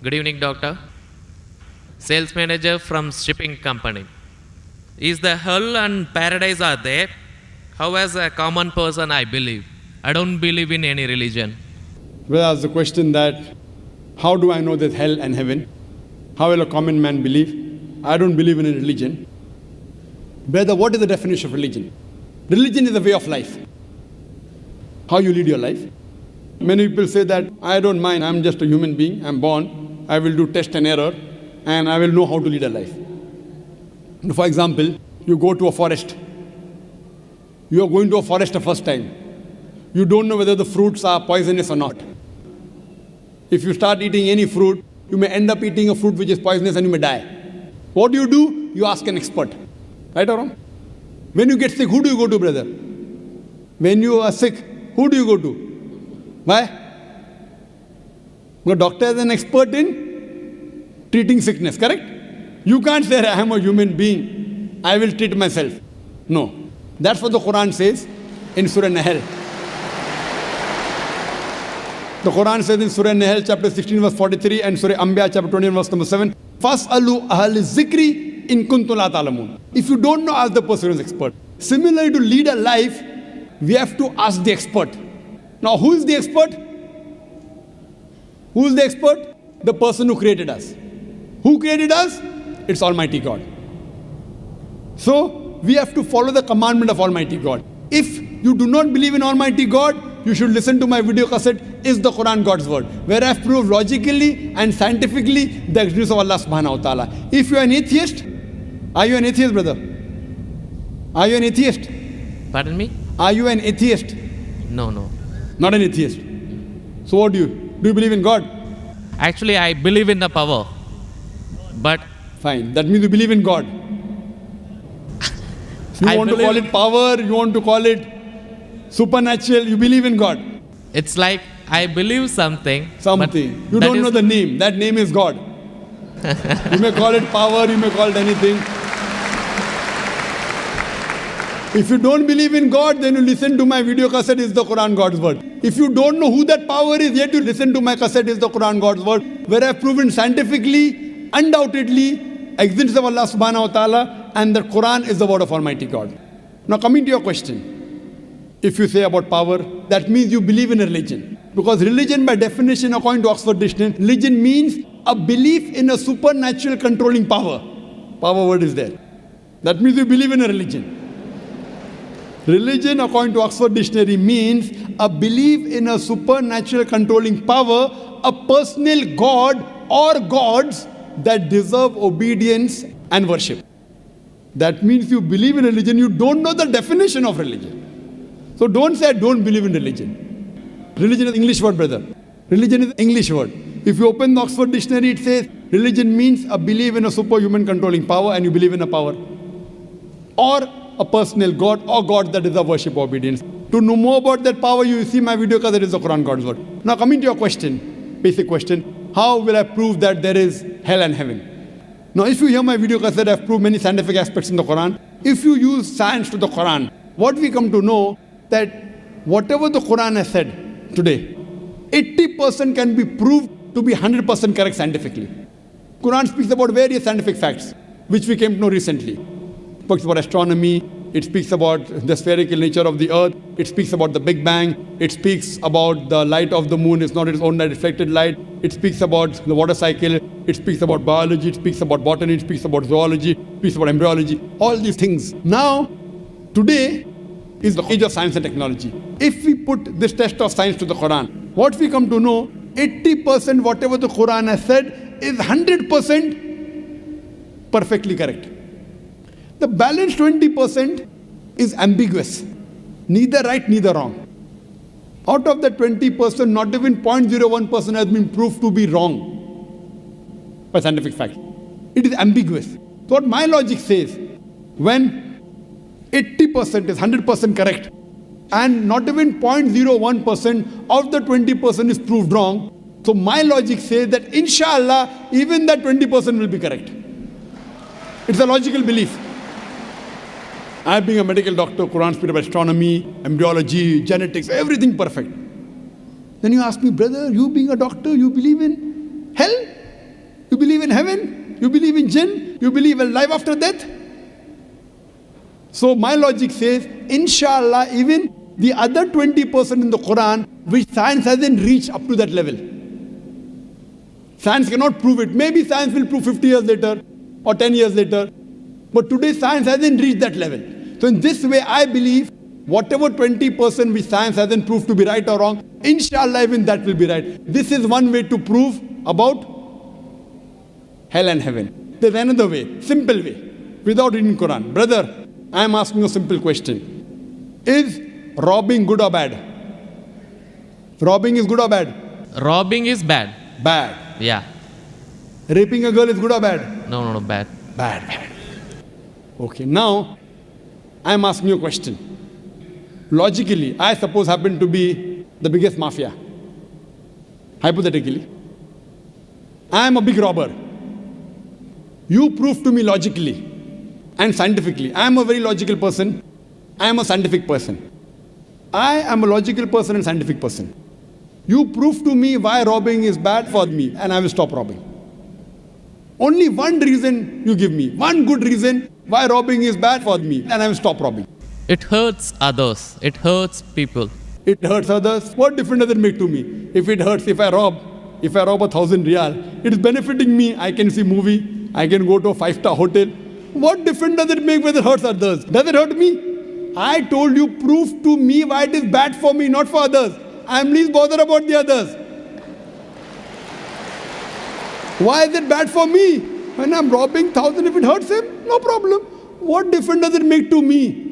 Good evening, doctor. Sales manager from shipping company. Is the hell and paradise are there? How as a common person I believe. I don't believe in any religion. Well, ask the question that, how do I know there's hell and heaven? How will a common man believe? I don't believe in a religion. Brother, what is the definition of religion? Religion is a way of life. How you lead your life. Many people say that, I don't mind, I'm just a human being, I'm born, I will do test and error, and I will know how to lead a life. For example, you go to a forest. You are going to a forest the first time. You don't know whether the fruits are poisonous or not. If you start eating any fruit, you may end up eating a fruit which is poisonous and you may die. What do? You ask an expert. Right or wrong? When you get sick, who do you go to, brother? When you are sick, who do you go to? Why? The doctor is an expert in treating sickness, correct? You can't say, I am a human being, I will treat myself. No. That's what the Quran says in Surah Nahl. The Quran says in Surah Nahl, chapter 16, verse 43, and Surah Anbiya, chapter 21, verse number 7, فَاسْأَلُوا أَهْلِ الذِّكْرِ إِن كُنتُمْ لَا تَعْلَمُونَ. If you don't know, ask the person who is expert. Similarly, to lead a life, we have to ask the expert. Now, who is the expert? Who is the expert? The person who created us. Who created us? It's Almighty God. So, we have to follow the commandment of Almighty God. If you do not believe in Almighty God, you should listen to my video cassette, Is the Quran God's Word? Where I have proved logically and scientifically the existence of Allah subhanahu wa ta'ala. If you are an atheist, are you an atheist, brother? Are you an atheist? Pardon me? Are you an atheist? No. Not an atheist. So what do you? Do you believe in God? Actually, I believe in the power. But Fine. That means you believe in God. You I want to call believe- it power, you want to call it supernatural, you believe in God. it's like I believe something. but Something. You that don't is- know the name. That name is God. You may call it power, you may call it anything. If you don't believe in God, then you listen to my video cassette, Is the Quran God's Word? If you don't know who that power is, yet you listen to my cassette, Is the Quran God's Word? Where I have proven scientifically, undoubtedly, existence of Allah subhanahu wa ta'ala, and the Quran is the word of Almighty God. Now coming to your question. If you say about power, that means you believe in a religion. Because religion by definition, according to Oxford Dictionary, religion means a belief in a supernatural controlling power. Power word is there. That means you believe in a religion. Religion, according to Oxford Dictionary, means a belief in a supernatural controlling power, a personal God or gods that deserve obedience and worship. That means you believe in religion, you don't know the definition of religion. So don't say, I don't believe in religion. Religion is English word, brother. Religion is English word. If you open the Oxford Dictionary, it says, religion means a belief in a superhuman controlling power, and you believe in a power. Or a personal God or God that deserve worship or obedience. To know more about that power, you see my video because it is the Quran God's Word. Now coming to your question, basic question, how will I prove that there is hell and heaven? Now if you hear my video cassette, I have proved many scientific aspects in the Quran. If you use science to the Quran, what we come to know that whatever the Quran has said today, 80% can be proved to be 100% correct scientifically. Quran speaks about various scientific facts, which we came to know recently. It speaks about astronomy, it speaks about the spherical nature of the earth, it speaks about the Big Bang, it speaks about the light of the moon is not its own reflected light, it speaks about the water cycle, it speaks about biology, it speaks about botany, it speaks about zoology, it speaks about embryology, all these things. Now, today is the age of science and technology. If we put this test of science to the Quran, what we come to know, 80% whatever the Quran has said is 100% perfectly correct. The balance 20% is ambiguous. Neither right, neither wrong. Out of that 20%, not even 0.01% has been proved to be wrong by scientific fact. It is ambiguous. So what my logic says, when 80% is 100% correct, and not even 0.01% of the 20% is proved wrong, so my logic says that inshallah, even that 20% will be correct. It's a logical belief. I being a medical doctor, Quran speaks about astronomy, embryology, genetics, everything perfect. Then you ask me, brother, you being a doctor, you believe in hell? believe in heaven? You believe in jinn? You believe in life after death? So my logic says, inshallah, even the other 20% in the Quran, which science hasn't reached up to that level. Science cannot prove it. Maybe science will prove 50 years later or 10 years later. But today science hasn't reached that level. So in this way, I believe whatever 20% which science hasn't proved to be right or wrong, inshallah even that will be right. This is one way to prove about hell and heaven. There's another way, simple way, without reading Quran. Brother, I am asking a simple question. Is robbing good or bad? Robbing is good or bad? Robbing is bad. Bad. Yeah. Raping a girl is good or bad? No, bad. Bad. Okay, now I am asking you a question. Logically, I suppose happen to be the biggest mafia. Hypothetically. I am a big robber. You prove to me logically and scientifically. I am a very logical person. I am a scientific person. I am a logical person and scientific person. You prove to me why robbing is bad for me and I will stop robbing. Only one reason you give me. One good reason why robbing is bad for me and I will stop robbing. It hurts others. It hurts people. It hurts others. What difference does it make to me? If it hurts, if I rob 1,000 riyal, it is benefiting me. I can see movie. I can go to a 5-star hotel. What difference does it make whether it hurts others? Does it hurt me? I told you, prove to me why it is bad for me, not for others. I am least bothered about the others. Why is it bad for me? When I am robbing 1,000, if it hurts him, no problem. What difference does it make to me?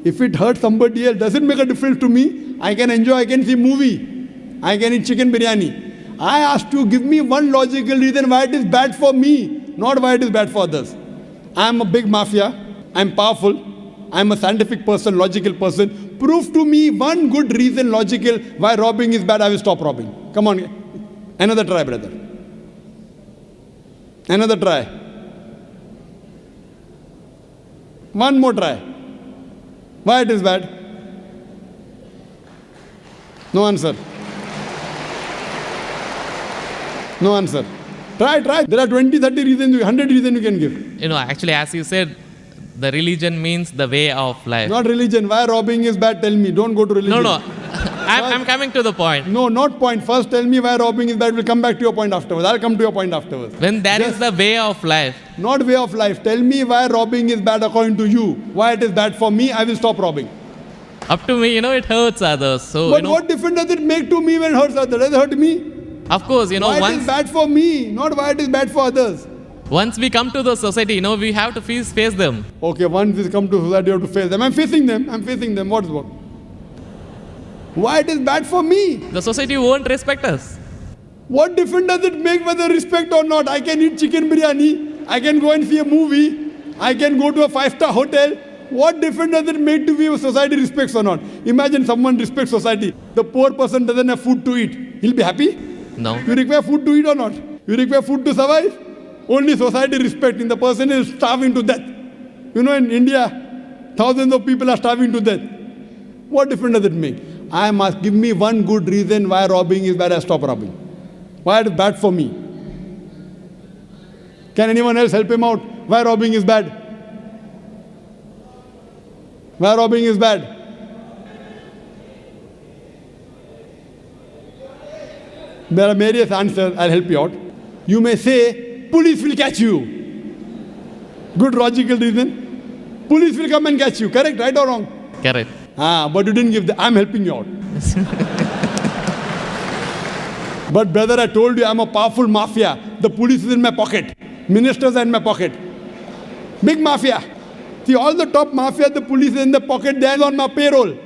If it hurts somebody else, does it make a difference to me? I can enjoy, I can see movie. I can eat chicken biryani. I asked you, give me one logical reason why it is bad for me, not why it is bad for others. I am a big mafia. I am powerful. I am a scientific person, logical person. Prove to me one good reason, logical, why robbing is bad. I will stop robbing. Come on. Another try, brother. Another try. One more try. Why it is bad? No answer. No answer. Try. There are 20, 30 reasons, 100 reasons you can give. Actually, as you said, the religion means the way of life. Not religion. Why robbing is bad? Tell me. Don't go to religion. No. I'm coming to the point. No, not point. First tell me why robbing is bad. We'll come back to your point afterwards. I'll come to your point afterwards. When that is the way of life. Not way of life. Tell me why robbing is bad according to you. Why it is bad for me, I will stop robbing. Up to me, it hurts others. So, but what difference does it make to me when it hurts others? Does it hurt me? Of course, why it is bad for me, not why it is bad for others. Once we come to the society, we have to face them. Okay, once we come to society, you have to face them. I'm facing them. What's what? Why it is bad for me? The society won't respect us. What difference does it make whether respect or not? I can eat chicken biryani. I can go and see a movie. I can go to a 5-star hotel. What difference does it make to me if society respects or not? Imagine someone respects society. The poor person doesn't have food to eat. He'll be happy? No. You require food to eat or not? You require food to survive? Only society respecting. The person is starving to death. In India, thousands of people are starving to death. What difference does it make? I must give me one good reason why robbing is bad. I stop robbing. Why it is bad for me? Can anyone else help him out? Why robbing is bad? Why robbing is bad? There are various answers. I'll help you out. You may say, police will catch you. Good logical reason. Police will come and catch you. Correct, right or wrong? Correct. But you didn't give I'm helping you out. But brother, I told you I'm a powerful mafia. The police is in my pocket. Ministers are in my pocket. Big mafia. See, all the top mafia, the police is in the pocket. They are on my payroll.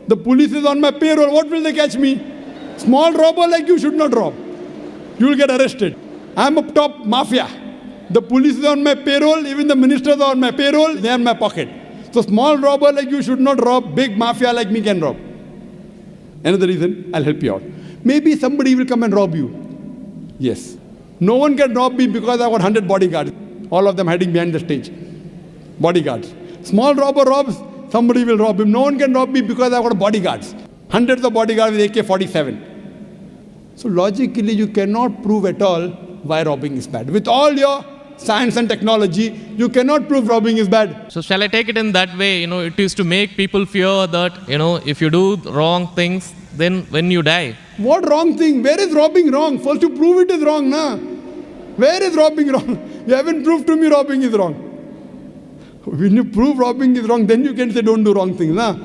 The police is on my payroll. What will they catch me? Small robber like you should not rob. You will get arrested. I'm a top mafia. The police is on my payroll. Even the ministers are on my payroll. They are in my pocket. So small robber like you should not rob. Big mafia like me can rob. Another reason, I'll help you out. Maybe somebody will come and rob you. Yes. No one can rob me because I've got 100 bodyguards. All of them hiding behind the stage. Bodyguards. Small robber robs, somebody will rob him. No one can rob me because I've got bodyguards. Hundreds of bodyguards with AK-47. So logically, you cannot prove at all why robbing is bad. With all your science and technology, you cannot prove robbing is bad. So shall I take it in that way? It is to make people fear that, if you do wrong things, then when you die. What wrong thing? Where is robbing wrong? First you prove it is wrong, na? Where is robbing wrong? You haven't proved to me robbing is wrong. When you prove robbing is wrong, then you can say don't do wrong things, na?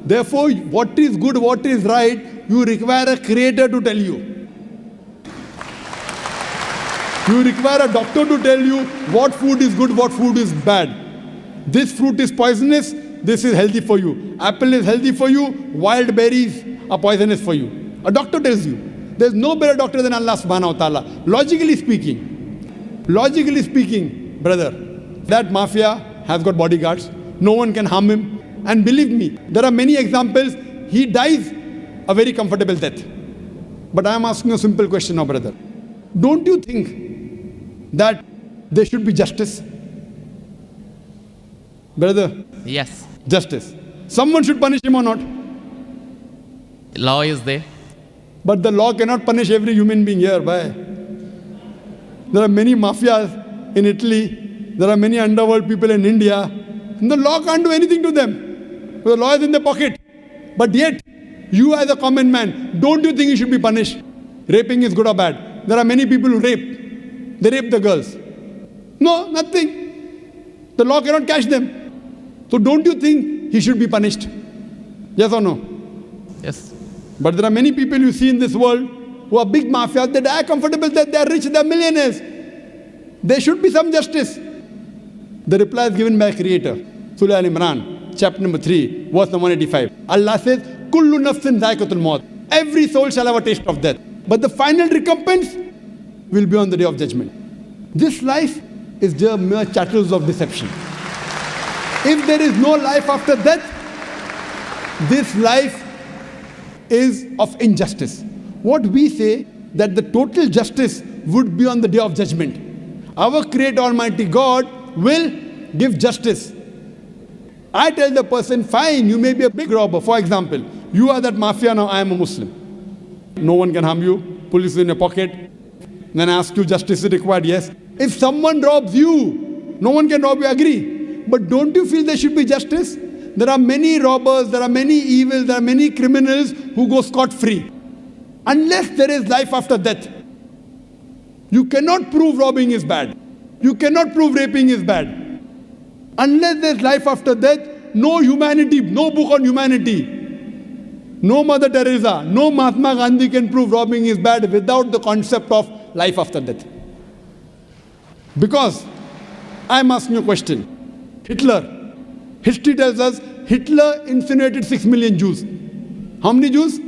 Therefore, what is good, what is right, you require a creator to tell you. You require a doctor to tell you what food is good, what food is bad. This fruit is poisonous, this is healthy for you. Apple is healthy for you, wild berries are poisonous for you. A doctor tells you. There's no better doctor than Allah subhanahu wa ta'ala. Logically speaking, brother, that mafia has got bodyguards. No one can harm him. And believe me, there are many examples. He dies a very comfortable death. But I am asking a simple question now, brother. Don't you think that there should be justice? Brother? Yes. Justice. Someone should punish him or not? Law is there. But the law cannot punish every human being here. Why? There are many mafias in Italy. There are many underworld people in India. And the law can't do anything to them. The law is in their pocket. But yet, you as a common man, don't you think you should be punished? Raping is good or bad? There are many people who rape. They rape the girls. No, nothing. The law cannot catch them. So don't you think he should be punished? Yes or no? Yes. But there are many people you see in this world who are big mafias. They die comfortable, that they are rich, they are millionaires. There should be some justice. The reply is given by a creator. Surah Al-Imran, chapter number 3, verse number 185. Allah says, Kullu nafsin dhaikatul maut. Every soul shall have a taste of death. But the final recompense will be on the day of judgment. This life is just mere chattels of deception. If there is no life after death, this life is of injustice. What we say, that the total justice would be on the day of judgment. Our Creator Almighty God will give justice. I tell the person, fine, you may be a big robber. For example, you are that mafia, now I am a Muslim. No one can harm you. Police is in your pocket. Then I ask you, justice is required? Yes. If someone robs you, no one can rob you, agree. But don't you feel there should be justice? There are many robbers, there are many evils, there are many criminals who go scot-free. Unless there is life after death, you cannot prove robbing is bad. You cannot prove raping is bad. Unless there is life after death, no humanity, no book on humanity, no Mother Teresa, no Mahatma Gandhi can prove robbing is bad without the concept of life after death. Because I am asking you a question. Hitler, history tells us Hitler incinerated 6 million Jews. How many Jews?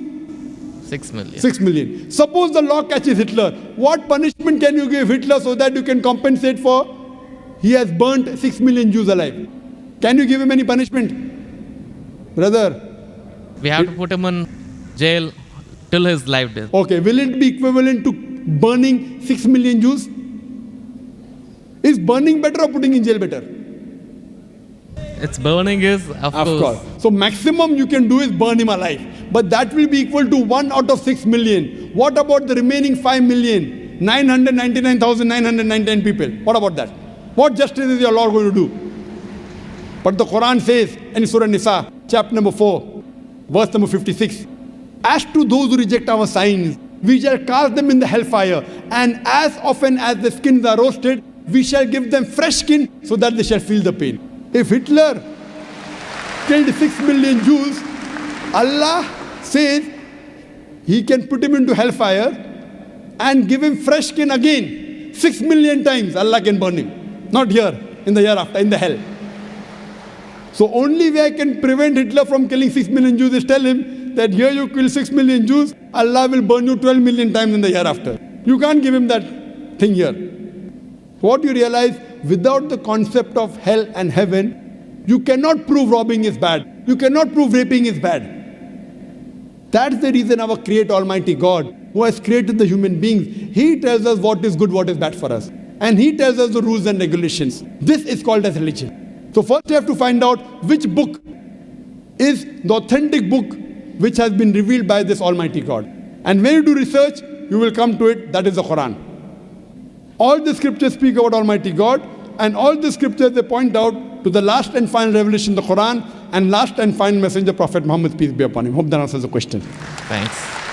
6 million. 6 million. Suppose the law catches Hitler. What punishment can you give Hitler so that you can compensate for? He has burnt 6 million Jews alive. Can you give him any punishment? Brother. We have to put him in jail till his life death. Okay, will it be equivalent to burning 6 million Jews? Is burning better or putting in jail better? It's burning is, of course. So maximum you can do is burn him alive. But that will be equal to 1 out of 6 million. What about the remaining 5,999,999 people? What about that? What justice is your Lord going to do? But the Quran says in Surah Nisa, chapter number 4, verse number 56, as to those who reject our signs, we shall cast them in the hellfire, and as often as the skins are roasted, we shall give them fresh skin so that they shall feel the pain. If Hitler killed 6 million Jews, Allah says He can put him into hellfire and give him fresh skin again. 6 million times Allah can burn him. Not here, in the hereafter, in the hell. So only way I can prevent Hitler from killing 6 million Jews is tell him that here you kill 6 million Jews, Allah will burn you 12 million times in the hereafter. You can't give him that thing here. What you realize, without the concept of hell and heaven, you cannot prove robbing is bad. You cannot prove raping is bad. That's the reason our Creator Almighty God, who has created the human beings, He tells us what is good, what is bad for us. And He tells us the rules and regulations. This is called as religion. So first you have to find out which book is the authentic book which has been revealed by this Almighty God. And when you do research, you will come to it, that is the Quran. All the scriptures speak about Almighty God, and all the scriptures they point out to the last and final revelation, the Quran, and last and final messenger, Prophet Muhammad, peace be upon him. Hope that answers the question. Thanks.